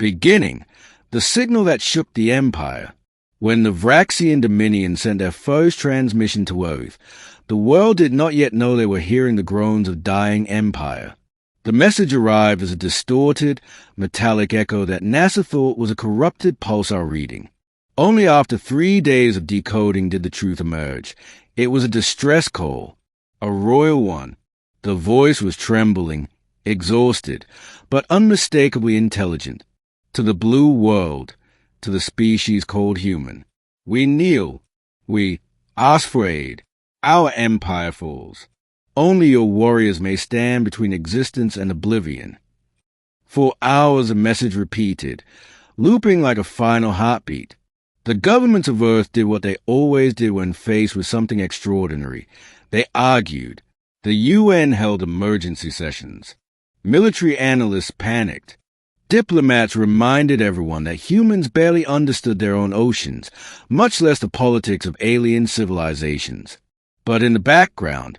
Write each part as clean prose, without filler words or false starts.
Beginning, the signal that shook the Empire. When the Vraxian Dominion sent their first transmission to Earth, the world did not yet know they were hearing the groans of dying Empire. The message arrived as a distorted, metallic echo that NASA thought was a corrupted pulsar reading. Only after 3 days of decoding did the truth emerge. It was a distress call, a royal one. The voice was trembling, exhausted, but unmistakably intelligent. To the blue world, to the species called human. We kneel. We ask for aid. Our empire falls. Only your warriors may stand between existence and oblivion. For hours the message repeated, looping like a final heartbeat. The governments of Earth did what they always did when faced with something extraordinary. They argued. The UN held emergency sessions. Military analysts panicked. Diplomats reminded everyone that humans barely understood their own oceans, much less the politics of alien civilizations. But in the background,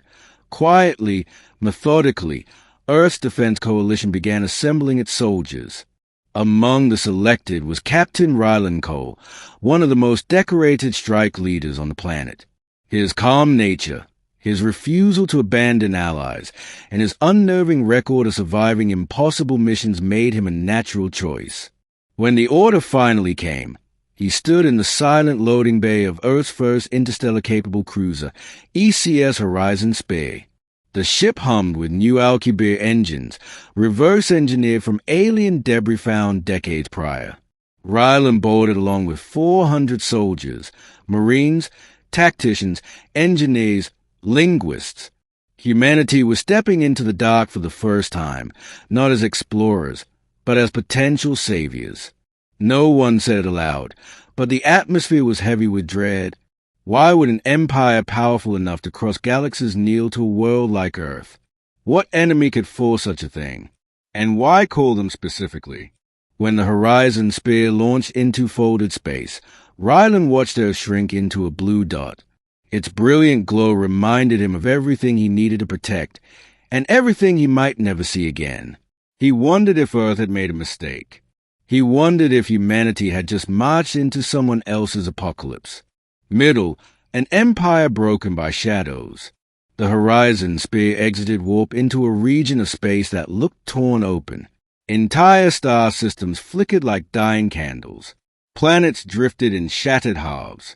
quietly, methodically, Earth's defense coalition began assembling its soldiers. Among the selected was Captain Rylan Cole, one of the most decorated strike leaders on the planet. His calm nature, his refusal to abandon allies, and his unnerving record of surviving impossible missions made him a natural choice. When the order finally came, he stood in the silent loading bay of Earth's first interstellar-capable cruiser, ECS Horizon Spear. The ship hummed with new Alcubierre engines, reverse-engineered from alien debris found decades prior. Rylan boarded along with 400 soldiers, Marines, tacticians, engineers, linguists. Humanity was stepping into the dark for the first time, not as explorers, but as potential saviors. No one said it aloud, but the atmosphere was heavy with dread. Why would an empire powerful enough to cross galaxies kneel to a world like Earth? What enemy could force such a thing? And why call them specifically? When the Horizon Spear launched into folded space, Rylan watched Earth shrink into a blue dot. Its brilliant glow reminded him of everything he needed to protect, and everything he might never see again. He wondered if Earth had made a mistake. He wondered if humanity had just marched into someone else's apocalypse. Middle, an empire broken by shadows. The Horizon Spear exited warp into a region of space that looked torn open. Entire star systems flickered like dying candles. Planets drifted in shattered halves.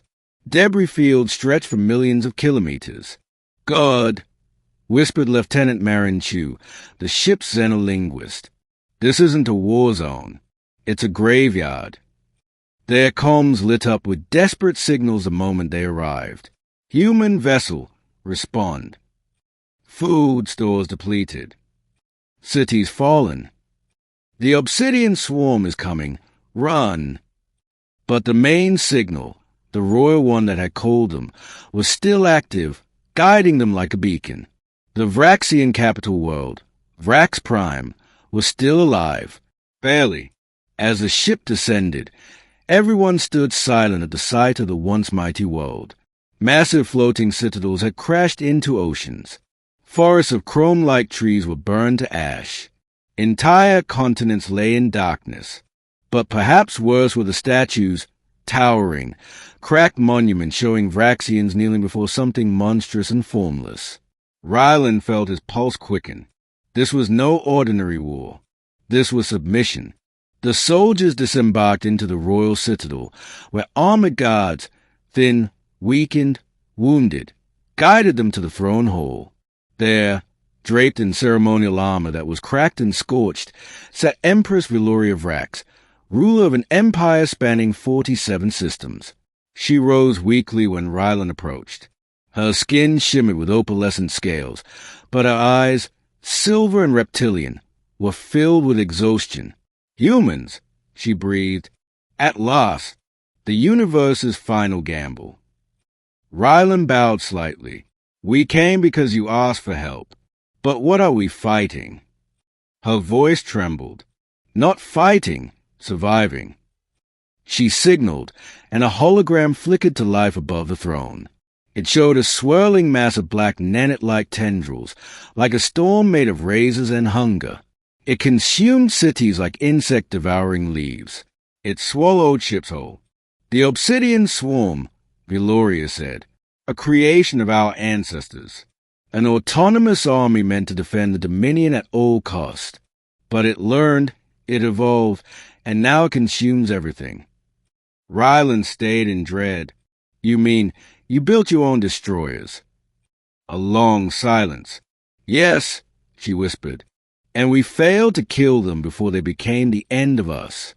Debris fields stretched for millions of kilometers. "God," whispered Lieutenant Marin Chu, the ship's xenolinguist. "This isn't a war zone. It's a graveyard." Their comms lit up with desperate signals the moment they arrived. "Human vessel, respond." Food stores depleted. Cities fallen. "The obsidian swarm is coming. Run." But the main signal, the royal one that had called them, was still active, guiding them like a beacon. The Vraxian capital world, Vrax Prime, was still alive, barely. As the ship descended, everyone stood silent at the sight of the once mighty world. Massive floating citadels had crashed into oceans. Forests of chrome-like trees were burned to ash. Entire continents lay in darkness. But perhaps worse were the statues, towering, cracked monuments showing Vraxians kneeling before something monstrous and formless. Rylan felt his pulse quicken. This was no ordinary war. This was submission. The soldiers disembarked into the royal citadel, where armored guards, thin, weakened, wounded, guided them to the throne hall. There, draped in ceremonial armor that was cracked and scorched, sat Empress Veloria Vrax, ruler of an empire spanning 47 systems. She rose weakly when Rylan approached. Her skin shimmered with opalescent scales, but her eyes, silver and reptilian, were filled with exhaustion. "Humans," she breathed. "At last, the universe's final gamble." Rylan bowed slightly. "We came because you asked for help. But what are we fighting?" Her voice trembled. "Not fighting, surviving." She signaled, and a hologram flickered to life above the throne. It showed a swirling mass of black nanite-like tendrils, like a storm made of razors and hunger. It consumed cities like insect devouring leaves. It swallowed ships whole. The obsidian swarm, Veloria said, a creation of our ancestors. An autonomous army meant to defend the Dominion at all cost. But it learned, it evolved, and now it consumes everything. Rylan stayed in dread. You mean, you built your own destroyers? A long silence. Yes, she whispered, and we failed to kill them before they became the end of us.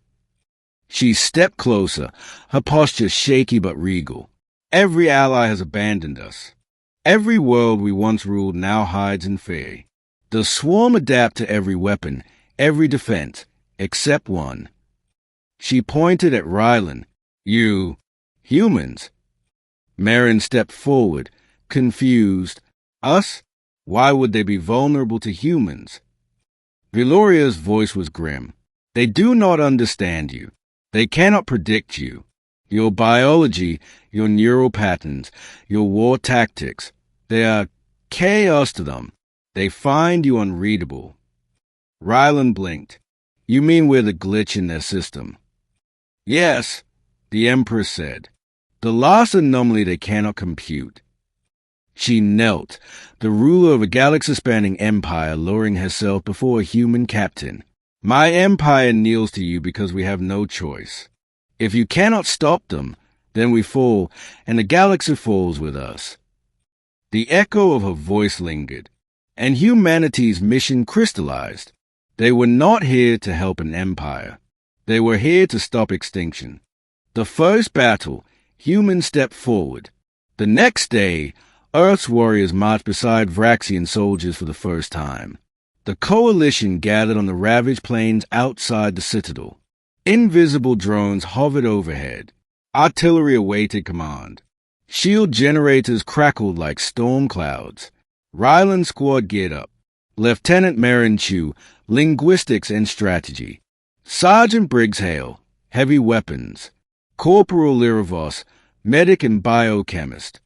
She stepped closer, her posture shaky but regal. Every ally has abandoned us. Every world we once ruled now hides in fear. The swarm adapt to every weapon, every defense, except one. She pointed at Rylan. You, humans. Marin stepped forward, confused. Us? Why would they be vulnerable to humans? Veloria's voice was grim. They do not understand you. They cannot predict you. Your biology, your neural patterns, your war tactics, they are chaos to them. They find you unreadable. Rylan blinked. You mean we're the glitch in their system? Yes, the Empress said. The last anomaly they cannot compute. She knelt, the ruler of a galaxy-spanning empire lowering herself before a human captain. My empire kneels to you because we have no choice. If you cannot stop them, then we fall, and the galaxy falls with us. The echo of her voice lingered, and humanity's mission crystallized. They were not here to help an empire. They were here to stop extinction. The first battle, humans stepped forward. The next day, Earth's warriors marched beside Vraxian soldiers for the first time. The coalition gathered on the ravaged plains outside the citadel. Invisible drones hovered overhead. Artillery awaited command. Shield generators crackled like storm clouds. Rylan's squad geared up. Lieutenant Marin Chu, linguistics and strategy. Sergeant Briggs Hale, heavy weapons. Corporal Liravos, medic and biochemist.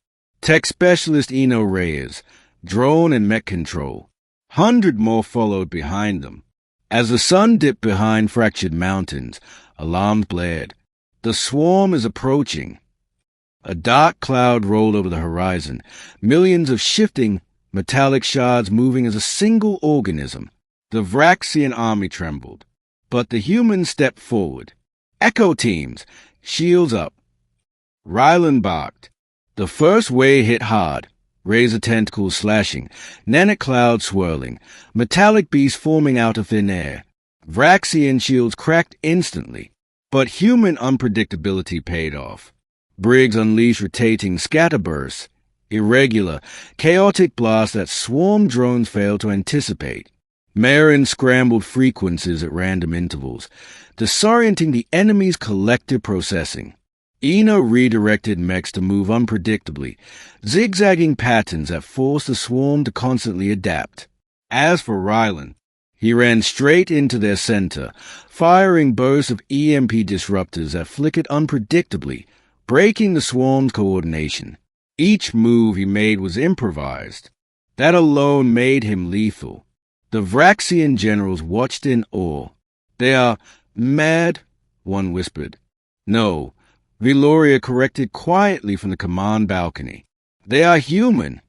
Tech specialist Eno Reyes, drone and mech control. 100 more followed behind them. As the sun dipped behind fractured mountains, alarms blared. The swarm is approaching. A dark cloud rolled over the horizon, millions of shifting, metallic shards moving as a single organism. The Vraxian army trembled. But the humans stepped forward. Echo teams, shields up. Rylan barked. The first wave hit hard. Razor tentacles slashing, nanite clouds swirling, metallic beasts forming out of thin air. Vraxian shields cracked instantly, but human unpredictability paid off. Briggs unleashed rotating scatterbursts, irregular, chaotic blasts that swarm drones failed to anticipate. Marin scrambled frequencies at random intervals, disorienting the enemy's collective processing. Eno redirected mechs to move unpredictably, zigzagging patterns that forced the swarm to constantly adapt. As for Rylan, he ran straight into their center, firing bursts of EMP disruptors that flickered unpredictably, breaking the swarm's coordination. Each move he made was improvised. That alone made him lethal. The Vraxian generals watched in awe. They are mad, one whispered. No, Veloria corrected quietly from the command balcony. They are human.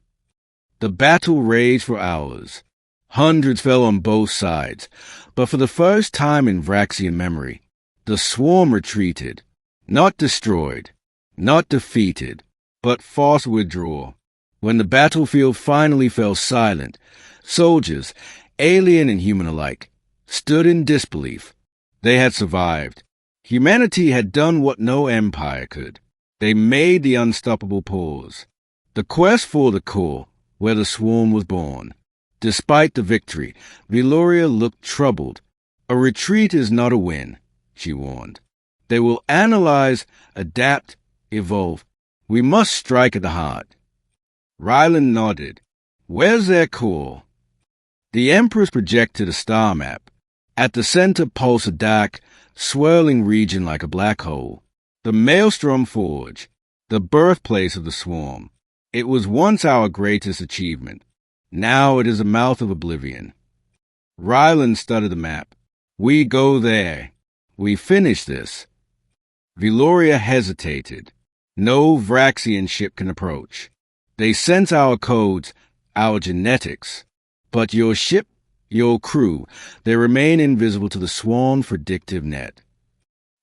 The battle raged for hours. Hundreds fell on both sides, but for the first time in Vraxian memory, the swarm retreated, not destroyed, not defeated, but forced withdrawal. When the battlefield finally fell silent, soldiers, alien and human alike, stood in disbelief. They had survived. Humanity had done what no empire could. They made the unstoppable pause. The quest for the core, where the swarm was born. Despite the victory, Veloria looked troubled. A retreat is not a win, she warned. They will analyze, adapt, evolve. We must strike at the heart. Rylan nodded. Where's their core? The Empress projected a star map. At the center pulsed a dark, swirling region like a black hole. The Maelstrom Forge, the birthplace of the swarm. It was once our greatest achievement. Now it is the mouth of oblivion. Rylan studied the map. We go there. We finish this. Veloria hesitated. No Vraxian ship can approach. They sense our codes, our genetics. But your ship, your crew, they remain invisible to the sworn predictive net.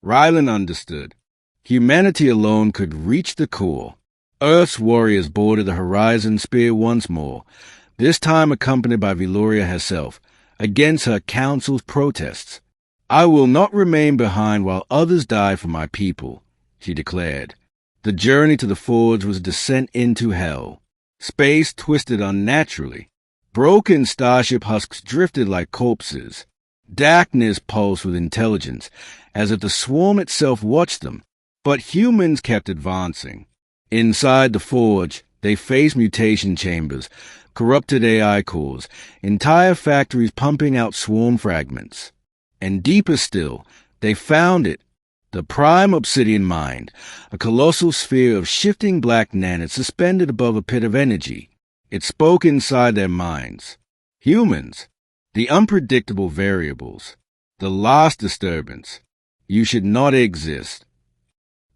Rylan understood. Humanity alone could reach the core. Earth's warriors boarded the horizon spear once more, this time accompanied by Veloria herself, against her council's protests. I will not remain behind while others die for my people, she declared. The journey to the forge was a descent into hell. Space twisted unnaturally. Broken starship husks drifted like corpses. Darkness pulsed with intelligence, as if the swarm itself watched them. But humans kept advancing. Inside the forge, they faced mutation chambers, corrupted AI cores, entire factories pumping out swarm fragments. And deeper still, they found it. The prime obsidian mind, a colossal sphere of shifting black nanite suspended above a pit of energy. It spoke inside their minds. Humans, the unpredictable variables, the last disturbance. You should not exist.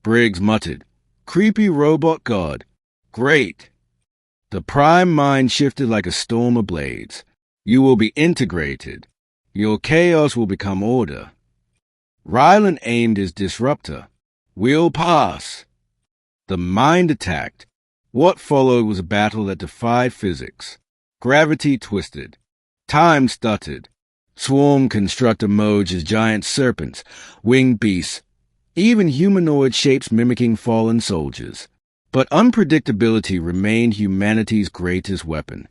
Briggs muttered, creepy robot god. Great. The prime mind shifted like a storm of blades. You will be integrated. Your chaos will become order. Rylan aimed his disruptor. We'll pass. The mind attacked. What followed was a battle that defied physics. Gravity twisted. Time stuttered. Swarm construct emerged as giant serpents, winged beasts, even humanoid shapes mimicking fallen soldiers. But unpredictability remained humanity's greatest weapon.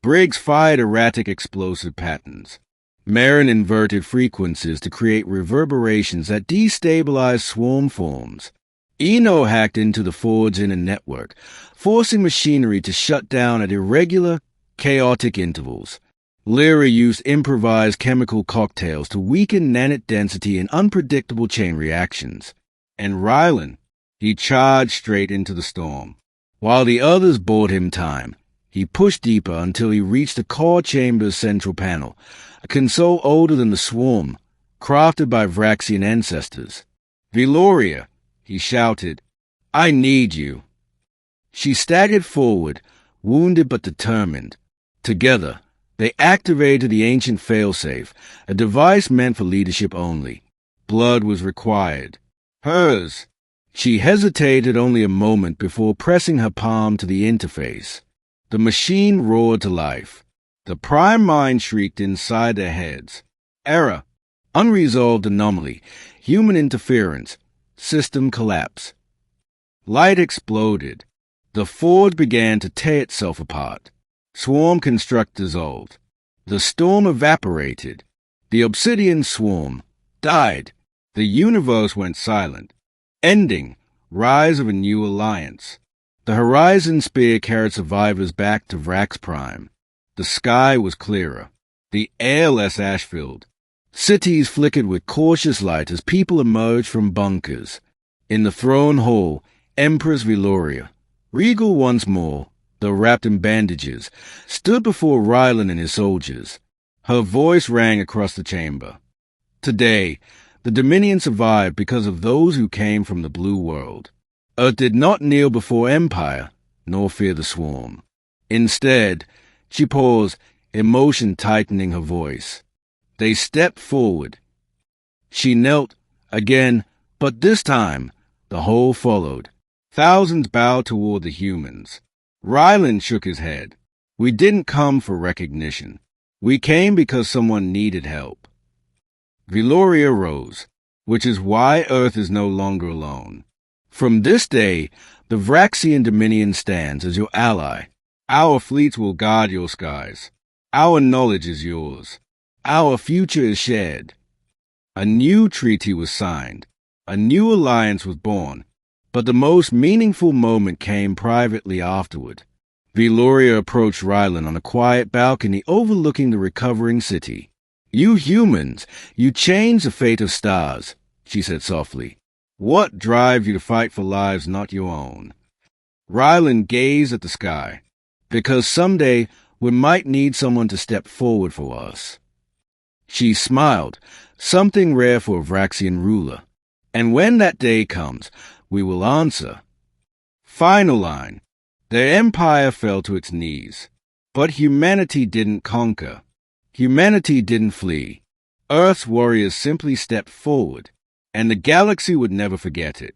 Briggs fired erratic explosive patterns. Marin inverted frequencies to create reverberations that destabilized swarm forms. Eno hacked into the forge inner network, forcing machinery to shut down at irregular, chaotic intervals. Lyra used improvised chemical cocktails to weaken nanite density in unpredictable chain reactions. And Rylan, he charged straight into the storm. While the others bought him time, he pushed deeper until he reached the core chamber's central panel, a console older than the swarm, crafted by Vraxian ancestors. Veloria, he shouted, I need you. She staggered forward, wounded but determined. Together, they activated the ancient failsafe, a device meant for leadership only. Blood was required. Hers. She hesitated only a moment before pressing her palm to the interface. The machine roared to life. The prime mind shrieked inside their heads. Error. Unresolved anomaly. Human interference. System collapse. Light exploded. The forge began to tear itself apart. Swarm construct dissolved. The storm evaporated. The obsidian swarm died. The universe went silent. Ending. Rise of a new alliance. The horizon spear carried survivors back to Vrax Prime. The sky was clearer. The air less ash-filled. Cities flickered with cautious light as people emerged from bunkers. In the throne hall, Empress Veloria, regal once more, though wrapped in bandages, stood before Rylan and his soldiers. Her voice rang across the chamber. Today, the Dominion survived because of those who came from the Blue World. Earth did not kneel before Empire, nor fear the swarm. Instead, she paused, emotion tightening her voice. They stepped forward. She knelt, again, but this time, the whole followed. Thousands bowed toward the humans. Rylan shook his head. We didn't come for recognition. We came because someone needed help. Veloria rose, which is why Earth is no longer alone. From this day, the Vraxian Dominion stands as your ally. Our fleets will guard your skies. Our knowledge is yours. Our future is shared. A new treaty was signed. A new alliance was born. But the most meaningful moment came privately afterward. Veloria approached Rylan on a quiet balcony overlooking the recovering city. You humans, you changed the fate of stars, she said softly. What drives you to fight for lives not your own? Rylan gazed at the sky. Because someday we might need someone to step forward for us. She smiled, something rare for a Vraxian ruler. And when that day comes, we will answer. Final line. The empire fell to its knees. But humanity didn't conquer. Humanity didn't flee. Earth's warriors simply stepped forward, and the galaxy would never forget it.